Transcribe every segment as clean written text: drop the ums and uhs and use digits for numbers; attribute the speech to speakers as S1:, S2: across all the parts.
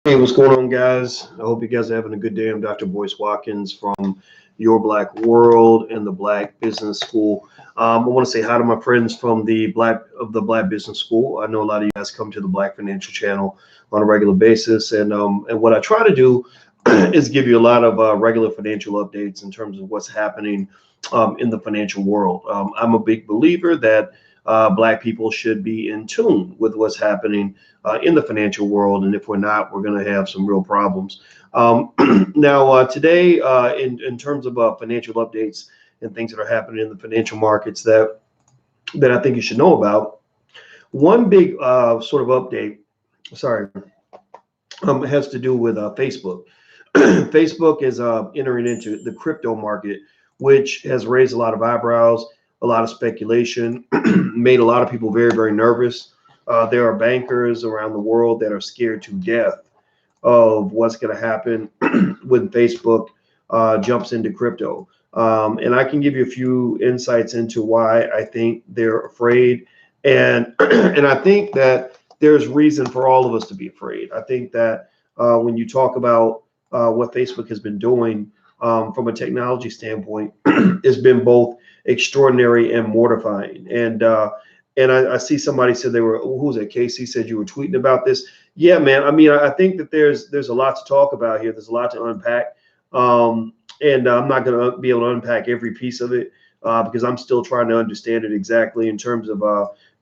S1: Hey, what's going on, guys? I hope you guys are having a good day. I'm Dr. Boyce Watkins from Your Black World and the Black Business School. I want to say hi to my friends from the Black Business School. I know a lot of you guys come to the Black Financial Channel on a regular basis, and what I try to do is give you a lot of regular financial updates in terms of what's happening in the financial world. I'm a big believer that Black people should be in tune with what's happening in the financial world. And if we're not, we're going to have some real problems. Now, today, in terms of financial updates and things that are happening in the financial markets that I think you should know about, one big sort of update, sorry, has to do with Facebook. Facebook is entering into the crypto market, which has raised a lot of eyebrows, a lot of speculation, made a lot of people very, very nervous. There are bankers around the world that are scared to death of what's going to happen when Facebook jumps into crypto. And I can give you a few insights into why I think they're afraid. And and I think that there's reason for all of us to be afraid. I think that when you talk about what Facebook has been doing from a technology standpoint, it's been both extraordinary and mortifying. And I see somebody said they were, who was it? Casey said you were tweeting about this. Yeah, man. I mean, I think that there's a lot to talk about here. There's a lot to unpack, and I'm not going to be able to unpack every piece of it because I'm still trying to understand it exactly in terms of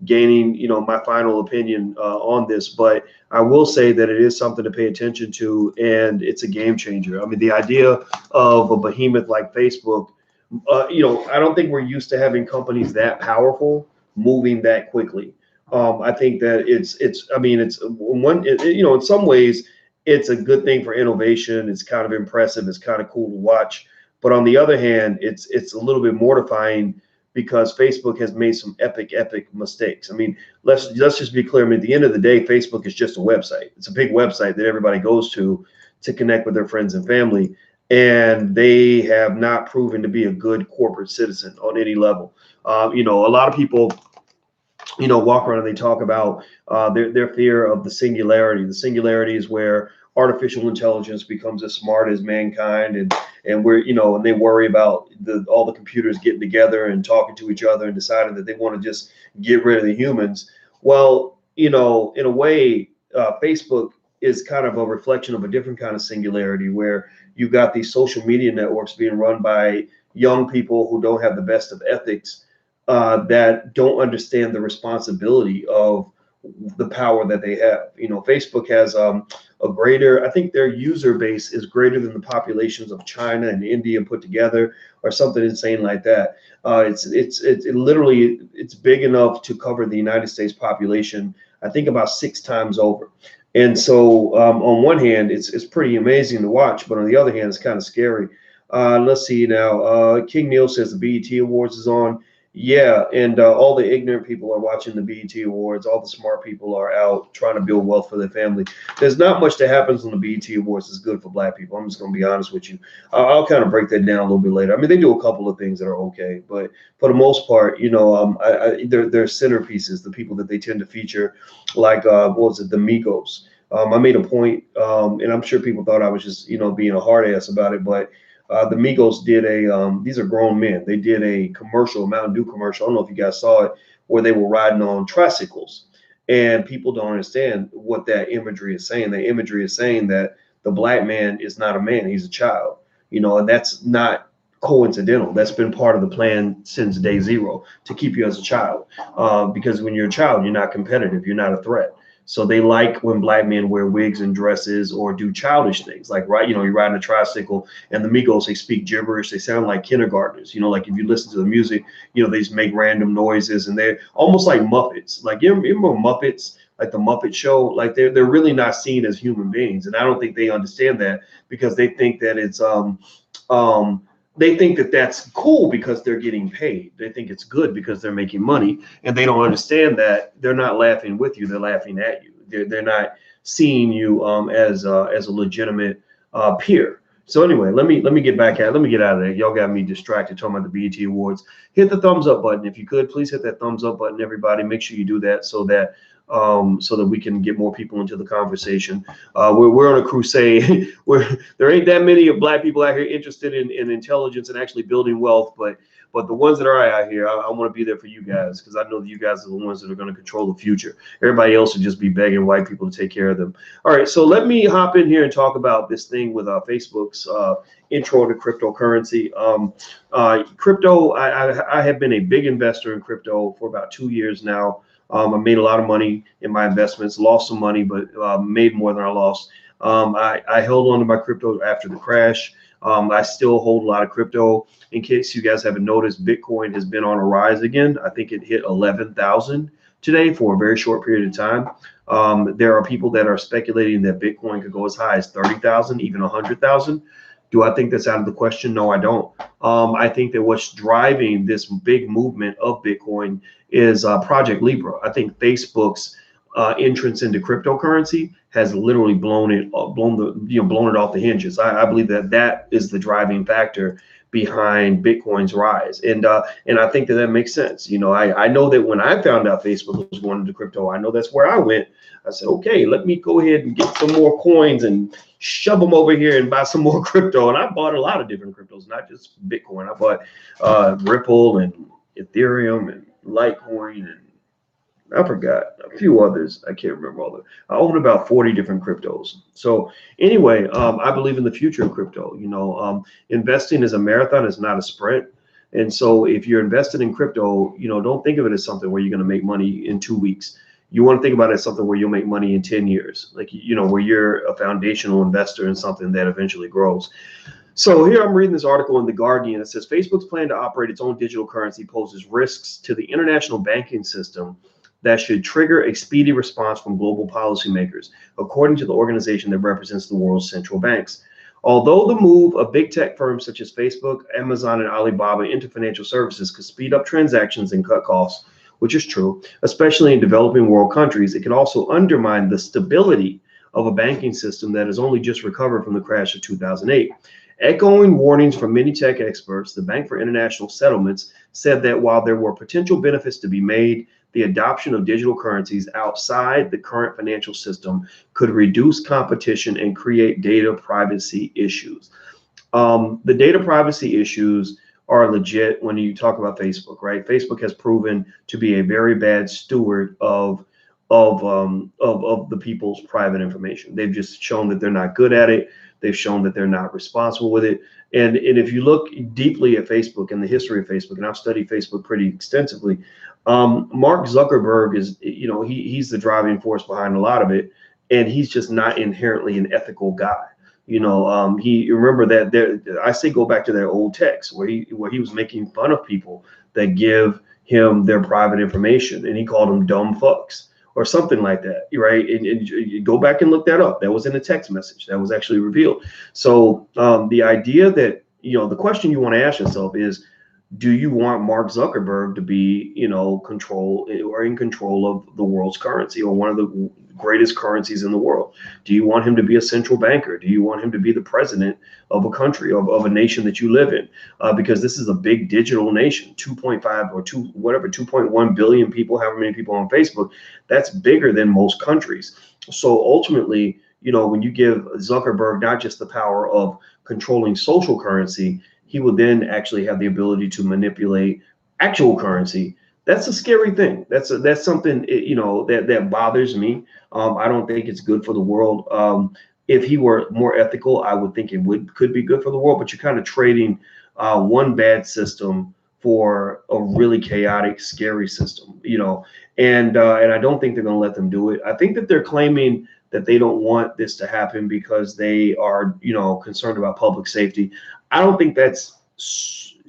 S1: gaining, my final opinion on this. But I will say that it is something to pay attention to, and it's a game changer. I mean, the idea of a behemoth like Facebook, I don't think we're used to having companies that powerful moving that quickly. I think that I mean, it's one, in some ways, it's a good thing for innovation. It's kind of impressive. It's kind of cool to watch. But on the other hand, it's a little bit mortifying because Facebook has made some epic mistakes. I mean, let's just be clear. I mean, at the end of the day, Facebook is just a website. It's a big website that everybody goes to connect with their friends and family. And they have not proven to be a good corporate citizen on any level. A lot of people walk around and they talk about their fear of the singularity. The singularity is where artificial intelligence becomes as smart as mankind, and we're and they worry about all the computers getting together and talking to each other and deciding that they want to just get rid of the humans. Well, in a way, Facebook is kind of a reflection of a different kind of singularity where you've got these social media networks being run by young people who don't have the best of ethics, that don't understand the responsibility of the power that they have. Facebook has I think their user base is greater than the populations of China and India put together, or something insane like that. It's big enough to cover the United States population, I think about 6 times over. And so on one hand, it's pretty amazing to watch, but on the other hand, it's kind of scary. Let's see now. King Neil says the BET Awards is on. Yeah, and all the ignorant people are watching the BET Awards. All the smart people are out trying to build wealth for their family. There's not much that happens on the BET Awards that's good for Black people. I'm just going to be honest with you. I'll kind of break that down a little bit later. I mean, they do a couple of things that are okay, but for the most part, they're centerpieces, the people that they tend to feature, like, what was it, the Migos. I made a point, and I'm sure people thought I was just, being a hard ass about it, but the Migos did these are grown men. They did a commercial, a Mountain Dew commercial. I don't know if you guys saw it, where they were riding on tricycles. And people don't understand what that imagery is saying. The imagery is saying that the Black man is not a man, he's a child, and that's not coincidental. That's been part of the plan since day zero, to keep you as a child. Because when you're a child, you're not competitive, you're not a threat. So they like when Black men wear wigs and dresses or do childish things, like, right, you're riding a tricycle, and the Migos, they speak gibberish. They sound like kindergartners. Like if you listen to the music, they just make random noises, and they're almost like Muppets. Like, you remember Muppets, like the Muppet Show? Like they're really not seen as human beings, and I don't think they understand that, because they think that it's they think that that's cool because they're getting paid. They think it's good because they're making money, and they don't understand that they're not laughing with you; they're laughing at you. They're not seeing you as a legitimate peer. So anyway, let me get back at it. Let me get out of there. Y'all got me distracted talking about the BET Awards. Hit the thumbs up button if you could. Please hit that thumbs up button, everybody. Make sure you do that so that so that we can get more people into the conversation. We're on a crusade. There ain't that many of Black people out here interested in intelligence and actually building wealth, but the ones that are out here, I want to be there for you guys, because I know that you guys are the ones that are going to control the future. Everybody else will just be begging white people to take care of them. All right, so let me hop in here and talk about this thing with Facebook's intro to cryptocurrency. Crypto, I have been a big investor in crypto for about 2 years now. I made a lot of money in my investments, lost some money, but made more than I lost. I held on to my crypto after the crash. I still hold a lot of crypto. In case you guys haven't noticed, Bitcoin has been on a rise again. I think it hit 11,000 today for a very short period of time. There are people that are speculating that Bitcoin could go as high as 30,000, even 100,000. Do I think that's out of the question? No, I don't. I think that what's driving this big movement of Bitcoin is Project Libra. I think Facebook's entrance into cryptocurrency has literally blown it off the hinges. I believe that is the driving factor behind Bitcoin's rise, and I think that makes sense. I know that when I found out Facebook was going into crypto, I know that's where I went. I said, okay, let me go ahead and get some more coins and shove them over here and buy some more crypto. And I bought a lot of different cryptos, not just Bitcoin. I bought Ripple and Ethereum and Litecoin, and I forgot a few others. I can't remember all of them. I own about 40 different cryptos. So anyway, I believe in the future of crypto. Investing is a marathon, it's not a sprint. And so if you're invested in crypto, don't think of it as something where you're going to make money in 2 weeks. You want to think about it as something where you'll make money in 10 years, like, where you're a foundational investor in something that eventually grows. So here I'm reading this article in The Guardian. It says Facebook's plan to operate its own digital currency poses risks to the international banking system that should trigger a speedy response from global policymakers, according to the organization that represents the world's central banks. Although the move of big tech firms such as Facebook, Amazon, and Alibaba into financial services could speed up transactions and cut costs, which is true, especially in developing world countries, it can also undermine the stability of a banking system that has only just recovered from the crash of 2008. Echoing warnings from many tech experts, the Bank for International Settlements said that while there were potential benefits to be made, the adoption of digital currencies outside the current financial system could reduce competition and create data privacy issues. The data privacy issues are legit when you talk about Facebook, right? Facebook has proven to be a very bad steward of the people's private information. They've just shown that they're not good at it. They've shown that they're not responsible with it. And if you look deeply at Facebook and the history of Facebook, and I've studied Facebook pretty extensively, Mark Zuckerberg is, he's the driving force behind a lot of it, and he's just not inherently an ethical guy. He remember that I say go back to that old text where he was making fun of people that give him their private information, and he called them dumb fucks or something like that, right? And you go back and look that up. That was in a text message that was actually revealed. So the idea that, the question you want to ask yourself is, do you want Mark Zuckerberg to be, in control of the world's currency, or one of the greatest currencies in the world? Do you want him to be a central banker? Do you want him to be the president of a country, of a nation that you live in? Because this is a big digital nation, 2.5 or 2.1 billion people, however many people on Facebook. That's bigger than most countries. So ultimately, when you give Zuckerberg not just the power of controlling social currency, he will then actually have the ability to manipulate actual currency. That's a scary thing. That's something, that bothers me. I don't think it's good for the world. If he were more ethical, I would think could be good for the world. But you're kind of trading one bad system for a really chaotic, scary system, and I don't think they're going to let them do it. I think that they're claiming that they don't want this to happen because they are, concerned about public safety. I don't think that's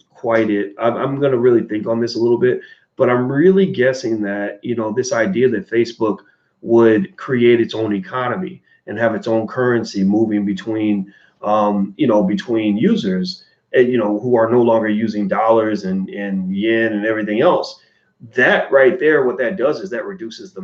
S1: quite it. I'm going to really think on this a little bit, but I'm really guessing that, this idea that Facebook would create its own economy and have its own currency moving between, between users, who are no longer using dollars and yen and everything else. That right there, what that does is that reduces the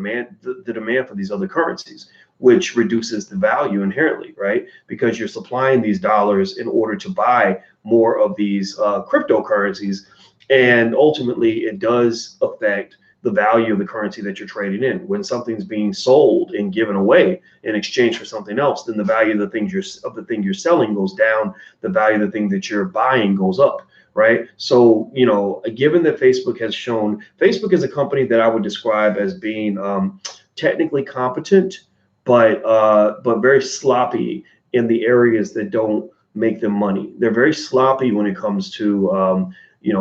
S1: demand for these other currencies, which reduces the value inherently, right? Because you're supplying these dollars in order to buy more of these cryptocurrencies. And ultimately, it does affect the value of the currency that you're trading in. When something's being sold and given away in exchange for something else, then the value of the thing you're selling goes down. The value of the thing that you're buying goes up, right? So, given that Facebook is a company that I would describe as being technically competent, but very sloppy in the areas that don't make them money. They're very sloppy when it comes to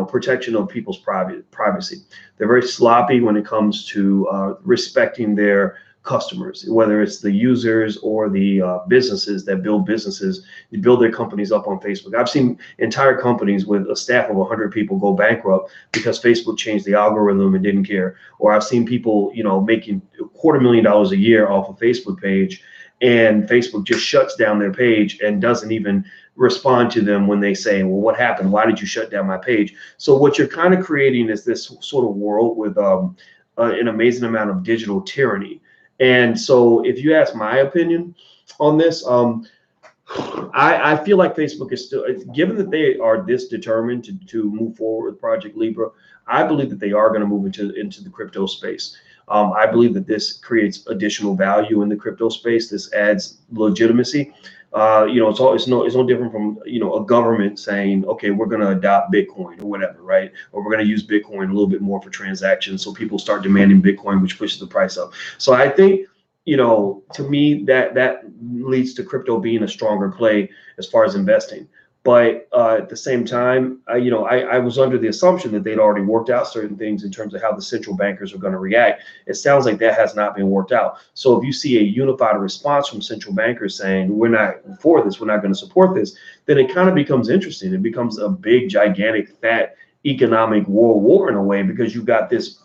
S1: protection of people's privacy. They're very sloppy when it comes to respecting their customers, whether it's the users or the businesses that build their companies up on Facebook. I've seen entire companies with a staff of 100 people go bankrupt because Facebook changed the algorithm and didn't care. Or I've seen people, making $250,000 a year off a Facebook page, and Facebook just shuts down their page and doesn't even respond to them when they say, well, what happened? Why did you shut down my page? So what you're kind of creating is this sort of world with an amazing amount of digital tyranny. And so if you ask my opinion on this, I feel like Facebook is still, given that they are this determined to move forward with Project Libra, I believe that they are going to move into the crypto space. I believe that this creates additional value in the crypto space. This adds legitimacy. It's no different from a government saying, okay, we're going to adopt Bitcoin or whatever, right? Or we're going to use Bitcoin a little bit more for transactions, so people start demanding Bitcoin, which pushes the price up. So I think, to me, that leads to crypto being a stronger play as far as investing. But at the same time, I was under the assumption that they'd already worked out certain things in terms of how the central bankers are going to react. It sounds like that has not been worked out. So if you see a unified response from central bankers saying, we're not for this, we're not going to support this, then it kind of becomes interesting. It becomes a big, gigantic, fat economic world war in a way, because you've got this,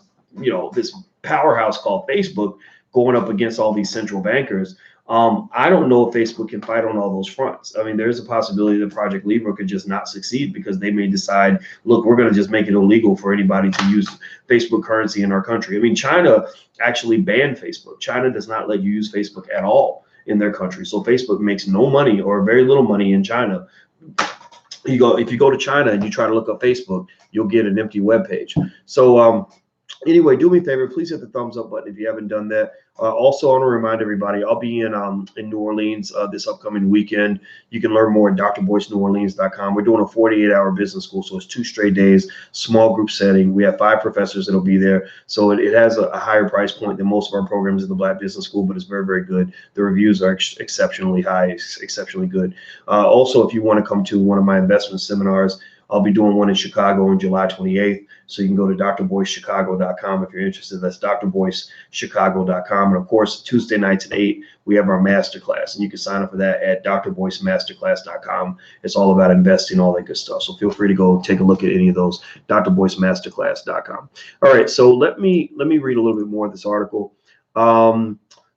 S1: this powerhouse called Facebook going up against all these central bankers. I don't know if Facebook can fight on all those fronts. I mean, there's a possibility that Project Libra could just not succeed because they may decide, look, we're going to just make it illegal for anybody to use Facebook currency in our country. I mean, China actually banned Facebook. China does not let you use Facebook at all in their country. So Facebook makes no money or very little money in China. If you go to China and you try to look up Facebook, you'll get an empty web page. So anyway, do me a favor, please hit the thumbs up button if you haven't done that. Also, I want to remind everybody, I'll be in New Orleans this upcoming weekend. You can learn more at drboyceneworleans.com. We're doing a 48-hour business school, so it's 2 straight days, small group setting. We have 5 professors that'll be there, so it has a higher price point than most of our programs in the Black Business School, but it's very, very good. The reviews are exceptionally high, exceptionally good. Also, if you want to come to one of my investment seminars, I'll be doing one in Chicago on July 28th. So you can go to drboycechicago.com if you're interested. That's drboycechicago.com. And of course, Tuesday nights at 8, we have our masterclass, and you can sign up for that at drboycemasterclass.com. It's all about investing, all that good stuff. So feel free to go take a look at any of those, drboycemasterclass.com. All right, so let me read a little bit more of this article.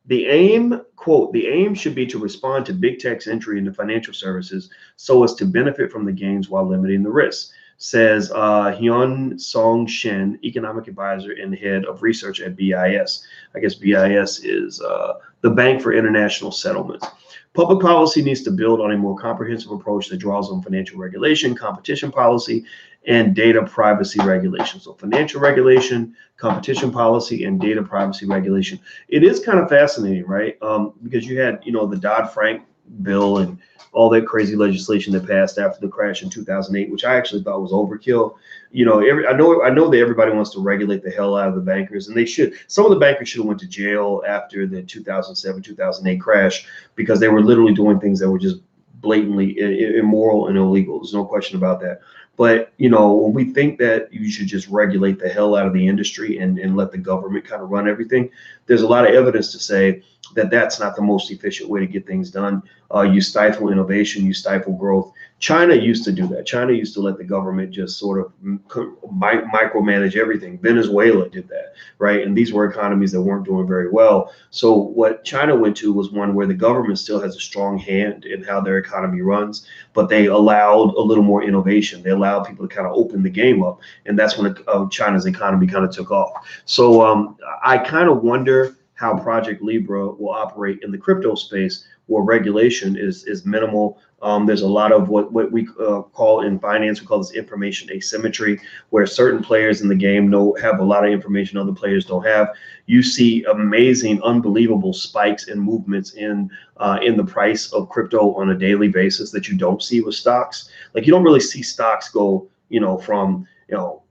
S1: The aim, quote, the aim should be to respond to big tech's entry into financial services so as to benefit from the gains while limiting the risks, says Hyun Song Shin, economic advisor and head of research at BIS. I guess BIS is the Bank for International Settlements. Public policy needs to build on a more comprehensive approach that draws on financial regulation, competition policy, and data privacy regulation. So financial regulation, competition policy, and data privacy regulation. It is kind of fascinating, right? Because you had, the Dodd-Frank bill and all that crazy legislation that passed after the crash in 2008, which I actually thought was overkill. I know that everybody wants to regulate the hell out of the bankers, and they should. Some of the bankers should have went to jail after the 2007, 2008 crash because they were literally doing things that were just blatantly immoral and illegal. There's no question about that. But, when we think that you should just regulate the hell out of the industry and let the government kind of run everything, there's a lot of evidence to say that that's not the most efficient way to get things done. You stifle innovation, you stifle growth. China used to do that. China used to let the government just sort of micromanage everything. Venezuela did that, right? And these were economies that weren't doing very well. So what China went to was one where the government still has a strong hand in how their economy runs, but they allowed a little more innovation. They allowed people to kind of open the game up. And that's when China's economy kind of took off. So I kind of wonder how Project Libra will operate in the crypto space, where regulation is minimal. There's a lot of what we call in finance, we call this information asymmetry, where certain players in the game have a lot of information other players don't have. You see amazing, unbelievable spikes and movements in the price of crypto on a daily basis that you don't see with stocks. Like, you don't really see stocks go, from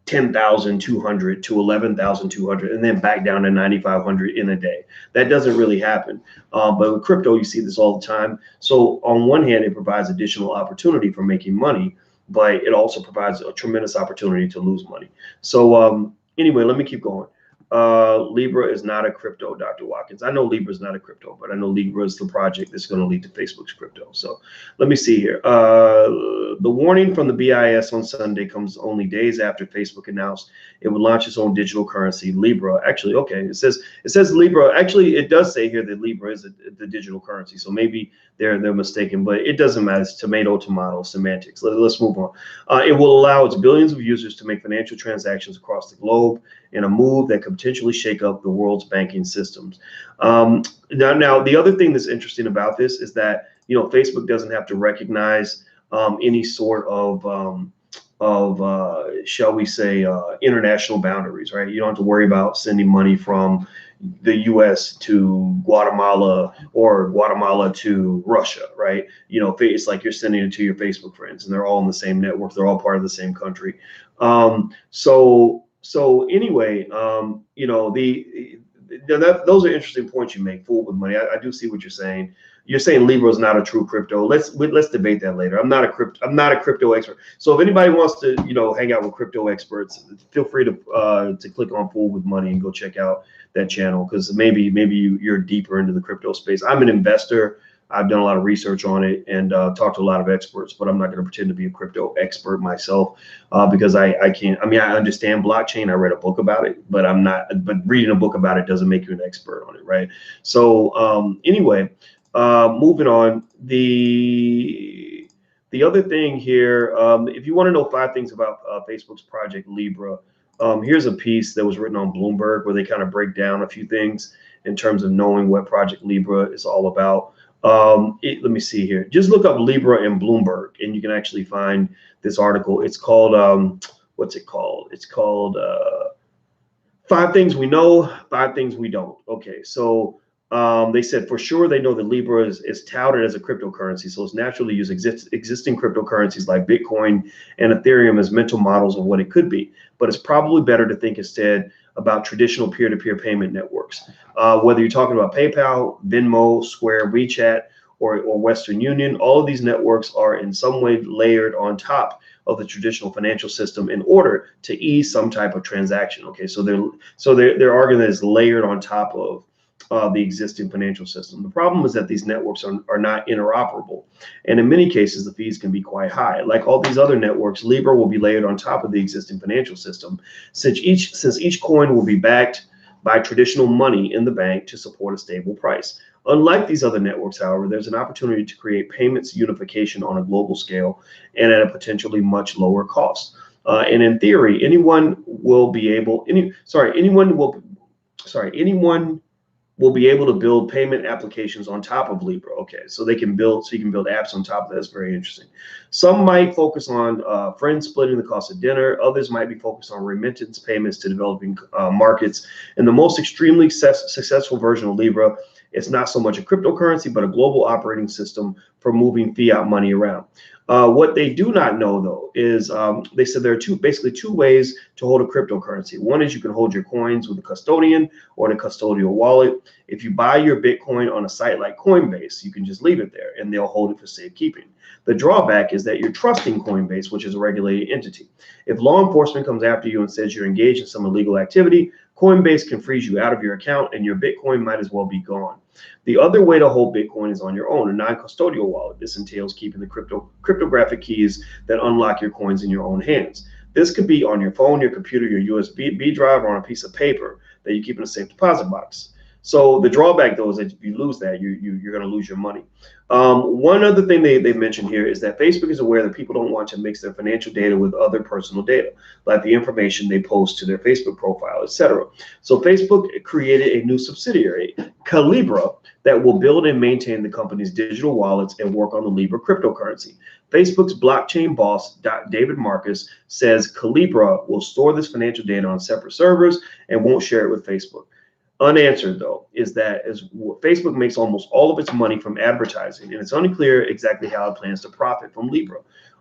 S1: 10,200 to 11,200 and then back down to 9,500 in a day. That doesn't really happen. But with crypto, you see this all the time. So on one hand, it provides additional opportunity for making money, but it also provides a tremendous opportunity to lose money. So anyway, let me keep going. Libra is not a crypto, Dr. Watkins. I know Libra is not a crypto, but I know Libra is the project that's going to lead to Facebook's crypto. So let me see here. The warning from the BIS on Sunday comes only days after Facebook announced it would launch its own digital currency, Libra. Actually, okay, it says Libra. Actually, it does say here that Libra is the digital currency. So maybe they're mistaken, but it doesn't matter. It's tomato, semantics. Let's move on. It will allow its billions of users to make financial transactions across the globe in a move that could potentially shake up the world's banking systems. Now, the other thing that's interesting about this is that Facebook doesn't have to recognize any sort of shall we say, international boundaries, right? You don't have to worry about sending money from the U.S. to Guatemala or Guatemala to Russia, right? It's like you're sending it to your Facebook friends, and they're all in the same network. They're all part of the same country. So anyway, those are interesting points you make. Fooled with money. I do see what you're saying. You're saying Libra is not a true crypto. Let's debate that later. I'm not a crypto expert. So if anybody wants to hang out with crypto experts, feel free to click on Fooled with Money and go check out that channel, because maybe you're deeper into the crypto space. I'm an investor. I've done a lot of research on it and talked to a lot of experts, but I'm not going to pretend to be a crypto expert myself because I can't. I mean, I understand blockchain. I read a book about it, but I'm not. But reading a book about it doesn't make you an expert on it, right? So anyway, moving on. The other thing here, if you want to know 5 things about Facebook's Project Libra, here's a piece that was written on Bloomberg where they kind of break down a few things in terms of knowing what Project Libra is all about. Let me see here. Just look up Libra and Bloomberg, and you can actually find this article. It's called, what's it called? It's called 5 Things We Know, 5 Things We Don't. Okay, so they said for sure they know that Libra is touted as a cryptocurrency, so it's natural to use existing cryptocurrencies like Bitcoin and Ethereum as mental models of what it could be. But it's probably better to think instead about traditional peer-to-peer payment networks. Whether you're talking about PayPal, Venmo, Square, WeChat, or Western Union, all of these networks are in some way layered on top of the traditional financial system in order to ease some type of transaction. Okay, so they're arguing that it's layered on top of the existing financial system. The problem is that these networks are not interoperable, and in many cases the fees can be quite high. Like all these other networks, Libra will be layered on top of the existing financial system, since each coin will be backed by traditional money in the bank to support a stable price. Unlike these other networks, however, there's an opportunity to create payments unification on a global scale and at a potentially much lower cost. And in theory, anyone will be able to build payment applications on top of Libra. Okay, so you can build apps on top of that. That's very interesting. Some might focus on friends splitting the cost of dinner. Others might be focused on remittance payments to developing markets. And the most extremely successful version of Libra, it's not so much a cryptocurrency, but a global operating system for moving fiat money around. What they do not know, though, is they said there are basically two ways to hold a cryptocurrency. One is you can hold your coins with a custodian or in a custodial wallet. If you buy your Bitcoin on a site like Coinbase, you can just leave it there and they'll hold it for safekeeping. The drawback is that you're trusting Coinbase, which is a regulated entity. If law enforcement comes after you and says you're engaged in some illegal activity, Coinbase can freeze you out of your account and your Bitcoin might as well be gone. The other way to hold Bitcoin is on your own, a non-custodial wallet. This entails keeping the cryptographic keys that unlock your coins in your own hands. This could be on your phone, your computer, your USB drive, or on a piece of paper that you keep in a safe deposit box. So the drawback though is that if you lose that, you're going to lose your money. One other thing they mentioned here is that Facebook is aware that people don't want to mix their financial data with other personal data, like the information they post to their Facebook profile, etc. So Facebook created a new subsidiary, Calibra, that will build and maintain the company's digital wallets and work on the Libra cryptocurrency. Facebook's blockchain boss, David Marcus, says Calibra will store this financial data on separate servers and won't share it with Facebook. Unanswered, though, is that Facebook makes almost all of its money from advertising, and it's unclear exactly how it plans to profit from Libra.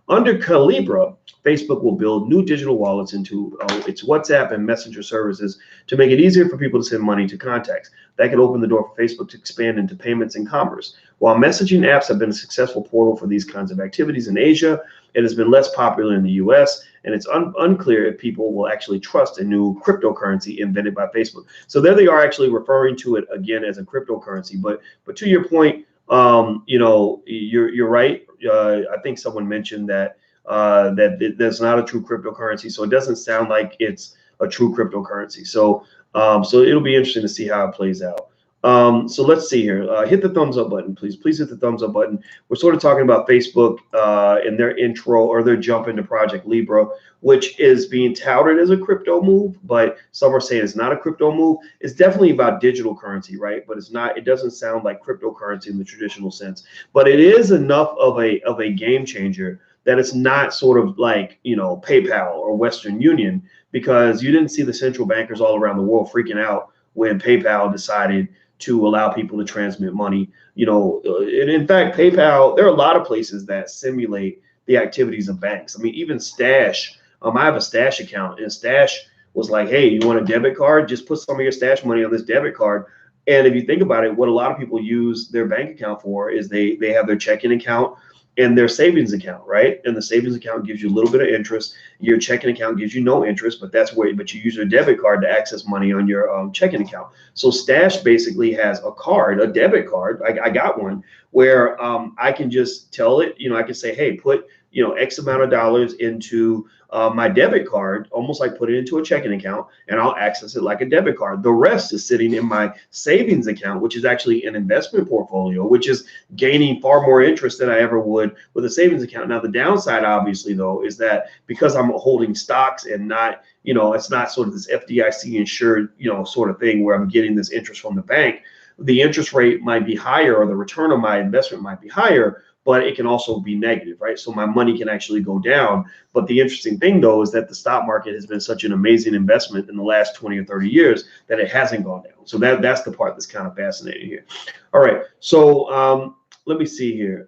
S1: Under Calibra, Facebook will build new digital wallets into its WhatsApp and Messenger services to make it easier for people to send money to contacts. That could open the door for Facebook to expand into payments and commerce. While messaging apps have been a successful portal for these kinds of activities in Asia, it has been less popular in the US, and it's unclear if people will actually trust a new cryptocurrency invented by Facebook. So there they are actually referring to it again as a cryptocurrency. But to your point, you're right. I think someone mentioned that that's not a true cryptocurrency, so it doesn't sound like it's a true cryptocurrency. So it'll be interesting to see how it plays out. So let's see here. Hit the thumbs up button, please. Please hit the thumbs up button. We're sort of talking about Facebook in their intro or their jump into Project Libra, which is being touted as a crypto move, but some are saying it's not a crypto move. It's definitely about digital currency, right? But it's not. It doesn't sound like cryptocurrency in the traditional sense. But it is enough of a game changer that it's not sort of like PayPal or Western Union, because you didn't see the central bankers all around the world freaking out when PayPal decided to allow people to transmit money. And in fact, PayPal, there are a lot of places that simulate the activities of banks. I mean, even Stash, I have a Stash account, and Stash was like, hey, you want a debit card? Just put some of your Stash money on this debit card. And if you think about it, what a lot of people use their bank account for is they have their checking account and their savings account, right? And the savings account gives you a little bit of interest. Your checking account gives you no interest, but you use your debit card to access money on your checking account. So Stash basically has a card, a debit card. I got one where I can just tell it, I can say, hey, put X amount of dollars into my debit card, almost like put it into a checking account, and I'll access it like a debit card. The rest is sitting in my savings account, which is actually an investment portfolio, which is gaining far more interest than I ever would with a savings account. Now, the downside, obviously, though, is that because I'm holding stocks and not, it's not sort of this FDIC insured, sort of thing where I'm getting this interest from the bank, the interest rate might be higher or the return on my investment might be higher, but it can also be negative, right? So my money can actually go down. But the interesting thing, though, is that the stock market has been such an amazing investment in the last 20 or 30 years that it hasn't gone down. So that's the part that's kind of fascinating here. All right, so let me see here.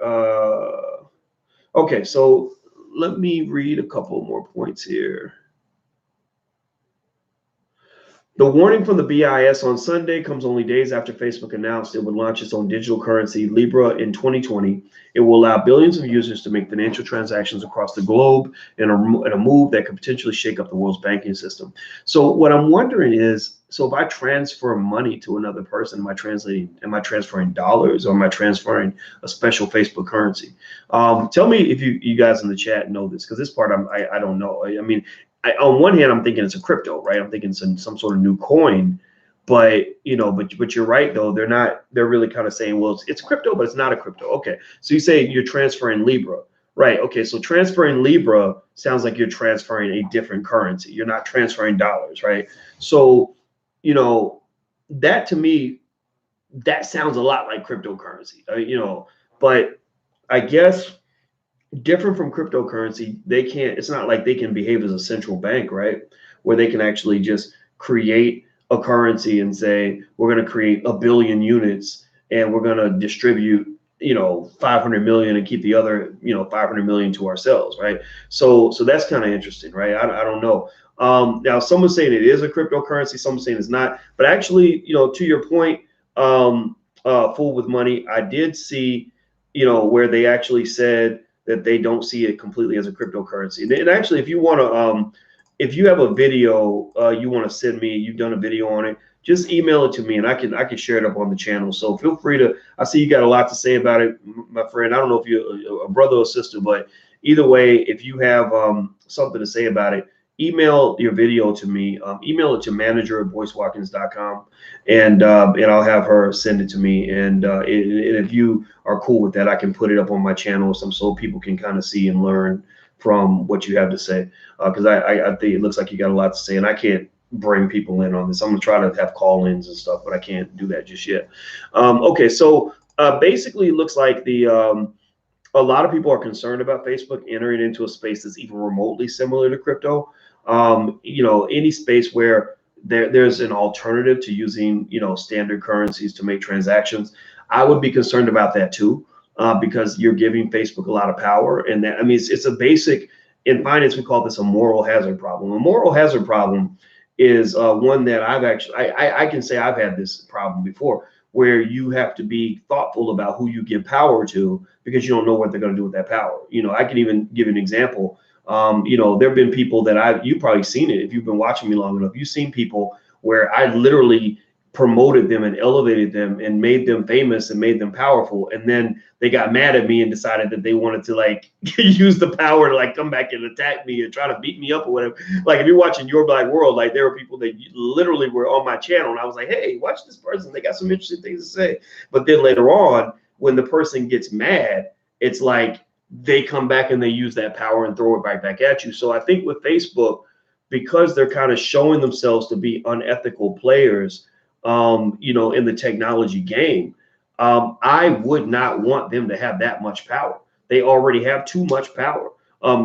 S1: Okay, so let me read a couple more points here. The warning from the BIS on Sunday comes only days after Facebook announced it would launch its own digital currency, Libra, in 2020. It will allow billions of users to make financial transactions across the globe in a move that could potentially shake up the world's banking system. So what I'm wondering is, so if I transfer money to another person, am I transferring dollars, or am I transferring a special Facebook currency? Tell me if you guys in the chat know this, because this part I don't know. I mean, on one hand, I'm thinking it's a crypto, right? I'm thinking it's some sort of new coin, but but you're right though. They're really kind of saying, well, it's crypto, but it's not a crypto. Okay, so you say you're transferring Libra, right? Okay, so transferring Libra sounds like you're transferring a different currency. You're not transferring dollars, right? So, that to me, that sounds a lot like cryptocurrency, but I guess different from cryptocurrency, it's not like they can behave as a central bank, right? Where they can actually just create a currency and say, we're going to create 1 billion units and we're going to distribute, 500 million and keep the other, 500 million to ourselves, right? So that's kind of interesting, right? I don't know. Now someone's saying it is a cryptocurrency, someone's saying it's not, but actually, to your point, Fool with Money, I did see, where they actually said that they don't see it completely as a cryptocurrency. And actually, if you want to, if you have a video you want to send me, you've done a video on it, just email it to me and I can share it up on the channel. So feel free to. I see you got a lot to say about it, my friend. I don't know if you're a brother or sister, but either way, if you have something to say about it, email your video to me. Email it to manager@boycewatkins.com, and I'll have her send it to me. And if you are cool with that, I can put it up on my channel so people can kind of see and learn from what you have to say. Because I think it looks like you got a lot to say, and I can't bring people in on this. I'm gonna try to have call-ins and stuff, but I can't do that just yet. Okay, so basically, it looks like a lot of people are concerned about Facebook entering into a space that's even remotely similar to crypto. Any space where there's an alternative to using, standard currencies to make transactions. I would be concerned about that too, because you're giving Facebook a lot of power. And that, I mean, it's a basic, in finance, we call this a moral hazard problem. A moral hazard problem is one that I can say I've had this problem before, where you have to be thoughtful about who you give power to, because you don't know what they're going to do with that power. I can even give an example. There have been people that you've probably seen it if you've been watching me long enough. You've seen people where I literally promoted them and elevated them and made them famous and made them powerful, and then they got mad at me and decided that they wanted to like use the power to like come back and attack me and try to beat me up or whatever. Like if you're watching Your Black World, like there were people that literally were on my channel and I was like, hey, watch this person, they got some interesting things to say. But then later on, when the person gets mad, it's like they come back and they use that power and throw it right back at you. So I think with Facebook, because they're kind of showing themselves to be unethical players, in the technology game, I would not want them to have that much power. They already have too much power.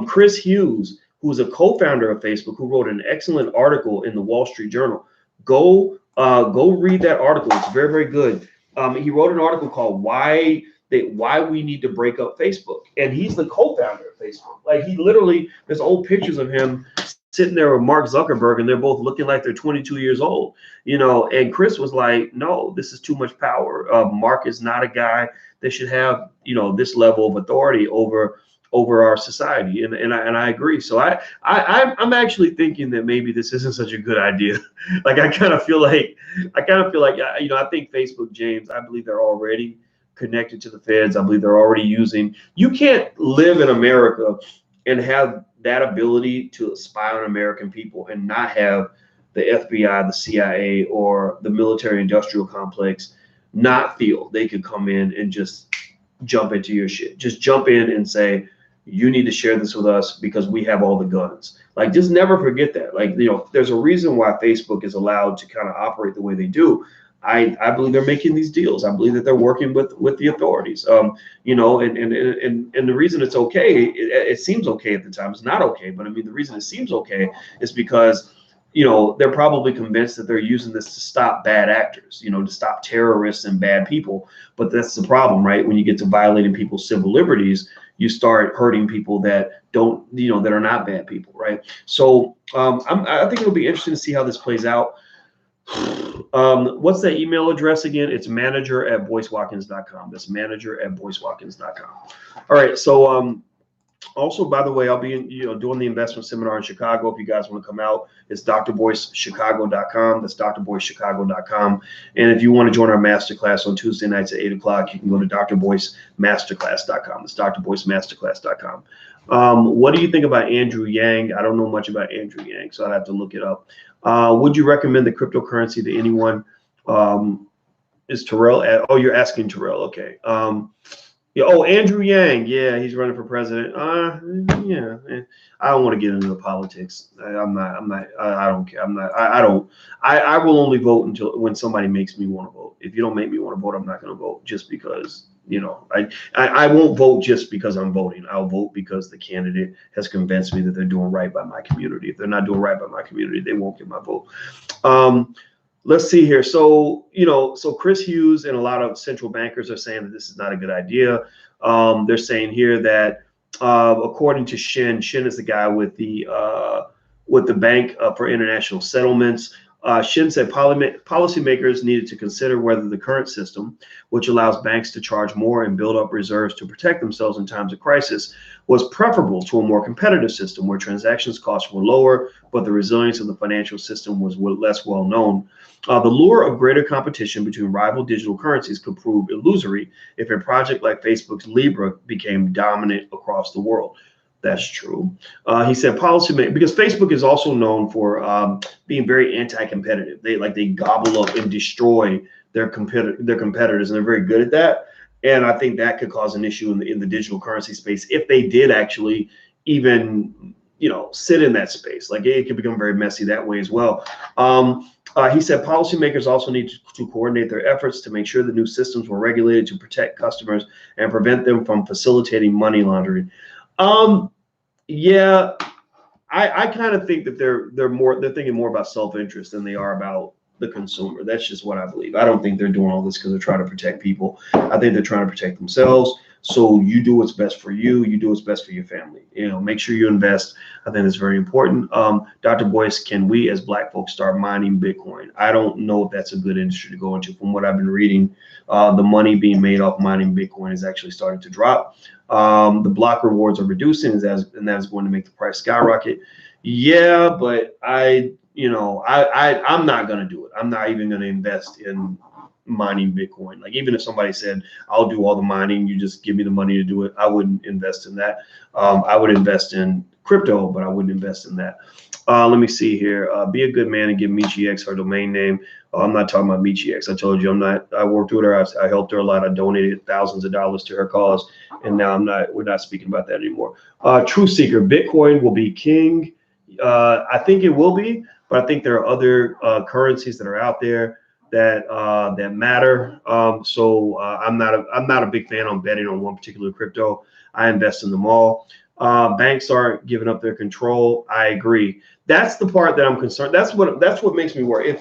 S1: Chris Hughes, who's a co-founder of Facebook, who wrote an excellent article in the Wall Street Journal. Go read that article. It's very, very good. He wrote an article called Why We Need to Break Up Facebook. And he's the co-founder of Facebook. Like he literally, there's old pictures of him sitting there with Mark Zuckerberg, and they're both looking like they're 22 years old, and Chris was like, no, this is too much power. Mark is not a guy that should have, this level of authority over our society. And I agree. So I'm actually thinking that maybe this isn't such a good idea. Like, I kind of feel like, I think Facebook, James, I believe they're already connected to the feds. I believe they're already you can't live in America and have that ability to spy on American people and not have the FBI, the CIA, or the military industrial complex not feel they could come in and just jump into your shit. Just jump in and say, you need to share this with us because we have all the guns. Like, just never forget that. Like, there's a reason why Facebook is allowed to kind of operate the way they do. I believe they're making these deals. I believe that they're working with the authorities. And the reason it's okay, it seems okay at the time. It's not okay, but I mean, the reason it seems okay is because they're probably convinced that they're using this to stop bad actors, to stop terrorists and bad people. But that's the problem, right? When you get to violating people's civil liberties, you start hurting people that don't, that are not bad people, right? So I think it'll be interesting to see how this plays out. What's that email address again? It's manager@boycewatkins.com. That's manager@boycewatkins.com. All right. So also, by the way, I'll be doing the investment seminar in Chicago. If you guys want to come out, it's drboycechicago.com. That's drboycechicago.com. And if you want to join our masterclass on Tuesday nights at 8 o'clock, you can go to drboycemasterclass.com. It's drboycemasterclass.com. What do you think about Andrew Yang? I don't know much about Andrew Yang, so I'd have to look it up. Would you recommend the cryptocurrency to anyone? Is Terrell oh, you're asking Terrell. Okay. Yeah, oh, Andrew Yang. Yeah, he's running for president. Yeah, I don't want to get into the politics. I don't care. I will only vote until when somebody makes me want to vote. If you don't make me want to vote, I'm not going to vote just because, I won't vote just because I'm voting. I'll vote because the candidate has convinced me that they're doing right by my community. If they're not doing right by my community, they won't get my vote. Let's see here. So, so Chris Hughes and a lot of central bankers are saying that this is not a good idea. They're saying here that according to Shin is the guy with the Bank for International Settlements. Shin said policymakers needed to consider whether the current system, which allows banks to charge more and build up reserves to protect themselves in times of crisis, was preferable to a more competitive system where transactions costs were lower, but the resilience of the financial system was less well known. The lure of greater competition between rival digital currencies could prove illusory if a project like Facebook's Libra became dominant across the world. That's true. He said policy because Facebook is also known for being very anti-competitive. They gobble up and destroy their competitors, and they're very good at that. And I think that could cause an issue in the digital currency space if they did actually even sit in that space. Like it could become very messy that way as well. He said policymakers also need to coordinate their efforts to make sure the new systems were regulated to protect customers and prevent them from facilitating money laundering. Yeah, I kind of think that they're thinking more about self-interest than they are about the consumer. That's just what I believe. I don't think they're doing all this because they're trying to protect people. I think they're trying to protect themselves. So you do what's best for you. You do what's best for your family. Make sure you invest. I think it's very important. Dr. Boyce, can we as Black folks start mining Bitcoin? I don't know if that's a good industry to go into. From what I've been reading, the money being made off mining Bitcoin is actually starting to drop. The block rewards are reducing, and that is going to make the price skyrocket. Yeah, but I'm not going to do it. I'm not even going to invest in mining Bitcoin. Like even if somebody said, I'll do all the mining, you just give me the money to do it, I wouldn't invest in that. I would invest in crypto, but I wouldn't invest in that. Let me see here. Be a good man and give MichiX her domain name. I'm not talking about MichiX. I told you I'm not. I worked with her. I helped her a lot. I donated thousands of dollars to her cause, and now we're not speaking about that anymore. Truth Seeker, Bitcoin will be king. I think it will be, but I think there are other currencies that are out there that matter. So I'm not a big fan on betting on one particular crypto. I invest in them all. Banks aren't giving up their control. I agree. That's the part that I'm concerned. That's what makes me worry.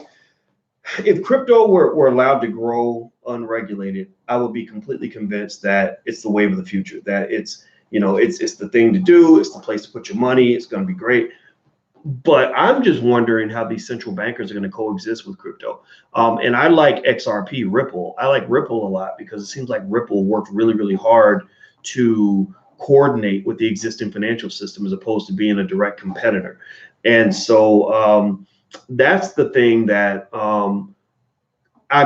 S1: If crypto were allowed to grow unregulated, I would be completely convinced that it's the wave of the future. That it's the thing to do. It's the place to put your money. It's going to be great. But I'm just wondering how these central bankers are going to coexist with crypto. And I like XRP, Ripple. I like Ripple a lot because it seems like Ripple worked really, really hard to coordinate with the existing financial system as opposed to being a direct competitor. And so that's the thing that I'm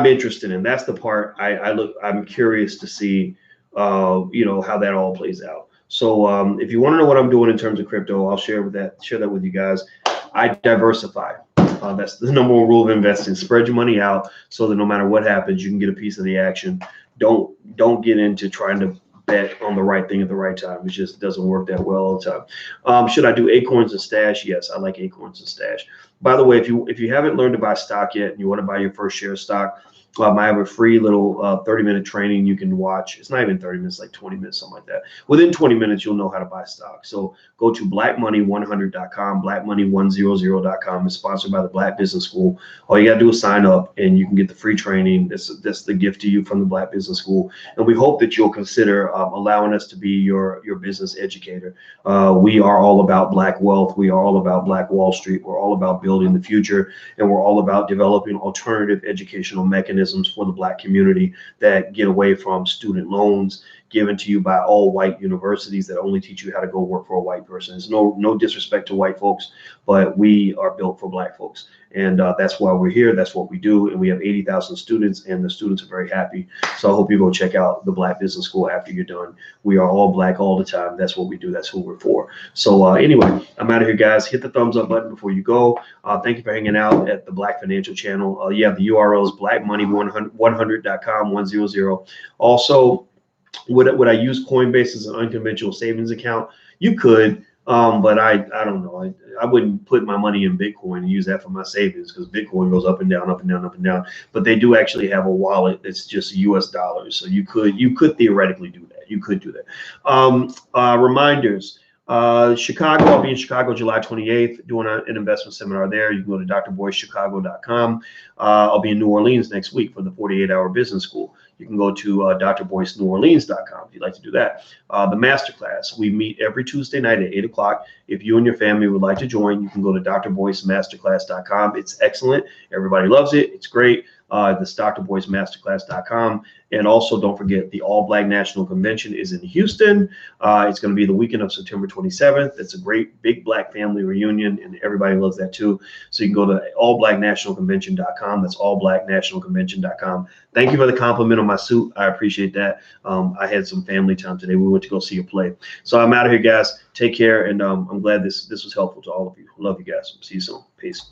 S1: interested in. That's the part I'm curious to see, how that all plays out. So if you want to know what I'm doing in terms of crypto, I'll share that with you guys. I diversify. That's the number one rule of investing. Spread your money out so that no matter what happens, you can get a piece of the action. Don't get into trying to bet on the right thing at the right time. It just doesn't work that well all the time. Should I do Acorns and Stash? Yes, I like Acorns and Stash. By the way, if you haven't learned to buy stock yet and you want to buy your first share of stock, I have a free little 30-minute training you can watch. It's not even 30 minutes, like 20 minutes, something like that. Within 20 minutes, you'll know how to buy stock. So go to blackmoney100.com, blackmoney100.com. It's sponsored by the Black Business School. All you got to do is sign up and you can get the free training. That's the gift to you from the Black Business School. And we hope that you'll consider allowing us to be your business educator. We are all about Black wealth. We are all about Black Wall Street. We're all about building the future. And we're all about developing alternative educational mechanisms for the Black community that get away from student loans given to you by all white universities that only teach you how to go work for a white person. There's no disrespect to white folks, but we are built for Black folks. And that's why we're here. That's what we do. And we have 80,000 students, and the students are very happy. So I hope you go check out the Black Business School after you're done. We are all Black all the time. That's what we do. That's who we're for. So anyway, I'm out of here, guys. Hit the thumbs up button before you go. Thank you for hanging out at the Black Financial Channel. The URL is blackmoney100.com, 100. Also, would I use Coinbase as an unconventional savings account? You could. But I don't know. I wouldn't put my money in Bitcoin and use that for my savings because Bitcoin goes up and down, up and down, up and down. But they do actually have a wallet that's just US dollars. So you could theoretically do that. You could do that. Reminders. Chicago, I'll be in Chicago July 28th doing an investment seminar there. You can go to drboycechicago.com. I'll be in New Orleans next week for the 48-hour business school. You can go to drboyceneworleans.com if you'd like to do that. The masterclass, we meet every Tuesday night at 8 o'clock. If you and your family would like to join, you can go to drboycemasterclass.com. It's excellent. Everybody loves it. It's great. This drboysmasterclass.com. And also, don't forget, the All Black National Convention is in Houston. It's going to be the weekend of September 27th. It's a great big Black family reunion, and everybody loves that too. So you can go to allblacknationalconvention.com. That's allblacknationalconvention.com. Thank you for the compliment on my suit. I appreciate that. I had some family time today. We went to go see a play. So I'm out of here, guys. Take care, and I'm glad this was helpful to all of you. Love you guys. See you soon. Peace.